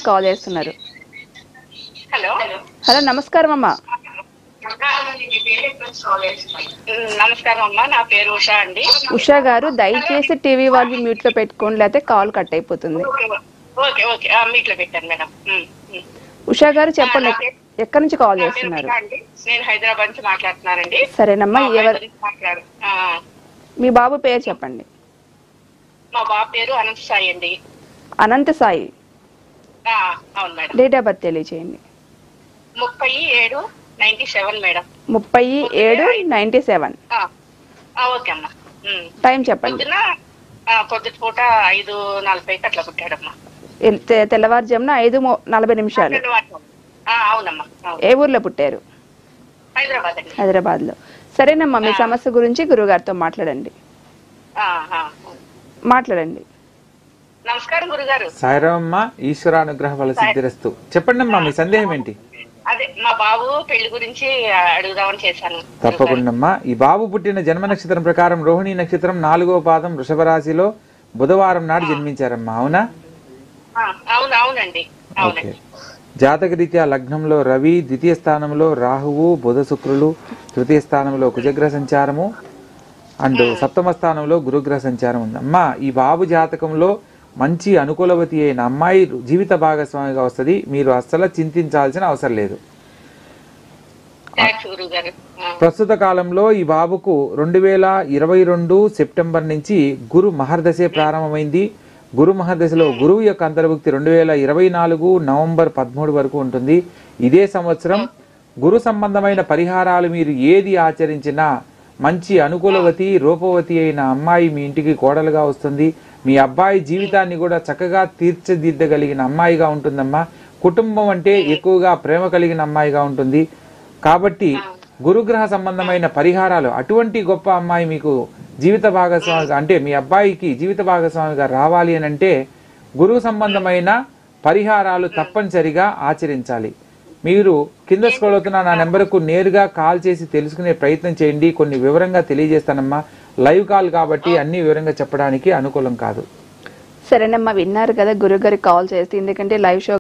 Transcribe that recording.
Call చేస్తున్నారు. Hello hello నమస్కారం అమ్మా. నమస్కారం అమ్మా, నా పేరు ఉషా అండి. ఉషా గారు దయచేసి టీవీ వాళ్ళు మ్యూట్ లో పెట్టుకోండి, లేకపోతే కాల్ కట్ అయిపోతుంది. ఓకే ఓకే మీట్లో పెట్టాను మేడం. ఉషా గారు చెప్పండి, ఎక్కడి నుంచి కాల్ నా పేరు చేస్తున్నారు? ఉషా అండి, నేను హైదరాబాద్ నుంచి మాట్లాడుతున్నానండి. సరేనమ్మా, మా అబ్బాయి ఎవరు గురించి మాట్లాడు. మీ బాబు పేరు చెప్పండి. మా బాబు పేరు అనంత సాయి అండి. అనంత సాయి. అవును మేడం. డేట్ ఆఫ్ బర్త్ తెలియచేయండి. 37/97 మేడం. 37/97. ఓకే అమ్మా. టైం చెప్పండి. పొద్దుట పూట 5:40కి అట్లా పుట్టాడమ్మా. తెల్లవారుజామున 5:40. అవునమ్మా. ఏ ఊర్లో పుట్టారు? హైదరాబాద్ అండి. హైదరాబాద్ లో. సరేనమ్మా, మీ సమస్య గురించి గురుగారితో మాట్లాడండి. మాట్లాడండి. నమస్కారం గురుగారు. సాయిరామమ్మ, ఈశ్వరానుగ్రహ ఫల సిద్ధిరస్తు. చెప్పండి అమ్మా, మీ సందేహం ఏంటి? అదే మా బాబు పెళ్లి గురించి అడుగుదామని చేశాను. తప్పకుండా. ఈ బాబు పుట్టిన జన్మ నక్షత్రం ప్రకారం రోహిణి నక్షత్రం 4వ పాదం వృషభ రాశిలో బుధవారం నాడు జన్మించారమ్మా, అవునా? అవునండి. ఓకే. జాతక రీత్యా లగ్నంలో రవి, ద్వితీయ స్థానంలో రాహువు, బుధ శుక్రులు, తృతీయ స్థానంలో కుజగ్రహ సంచారము అండ్ సప్తమ స్థానంలో గురుగ్రహ సంచారం ఉంది. అమ్మా, ఈ బాబు జాతకంలో మంచి అనుకూలవతి అయిన అమ్మాయి జీవిత భాగస్వామిగా వస్తుంది. మీరు అస్సలు చింతించాల్సిన అవసరం లేదు. ప్రస్తుత కాలంలో ఈ బాబుకు 2022 సెప్టెంబర్ నుంచి గురు మహర్దశే ప్రారంభమైంది. గురు మహర్దశలో గురువు యొక్క అంతర్భుక్తి 2024 నవంబర్ 13 వరకు ఉంటుంది. ఇదే సంవత్సరం గురు సంబంధమైన పరిహారాలు మీరు ఏది ఆచరించినా మంచి అనుకూలవతి రూపవతి అయిన అమ్మాయి మీ ఇంటికి కోడలుగా వస్తుంది. మీ అబ్బాయి జీవితాన్ని కూడా చక్కగా తీర్చిదిద్దగలిగిన అమ్మాయిగా ఉంటుందమ్మా. కుటుంబం అంటే ఎక్కువగా ప్రేమ కలిగిన అమ్మాయిగా ఉంటుంది. కాబట్టి గురుగ్రహ సంబంధమైన పరిహారాలు, అటువంటి గొప్ప అమ్మాయి మీకు జీవిత భాగస్వామిగా, అంటే మీ అబ్బాయికి జీవిత భాగస్వామిగా రావాలి అని అంటే గురువు సంబంధమైన పరిహారాలు తప్పనిసరిగా ఆచరించాలి. మీరు కింద స్క్రోల్ అవుతున్న నా నెంబర్కు నేరుగా కాల్ చేసి తెలుసుకునే ప్రయత్నం చేయండి. కొన్ని వివరంగా తెలియజేస్తానమ్మా. లైవ్ కాల్ కాబట్టి అన్ని వివరంగా చెప్పడానికి అనుకూలం కాదు. సరేనమ్మా, విన్నారు కదా గురుగారికి కాల్ చేస్తే, ఎందుకంటే లైవ్ షో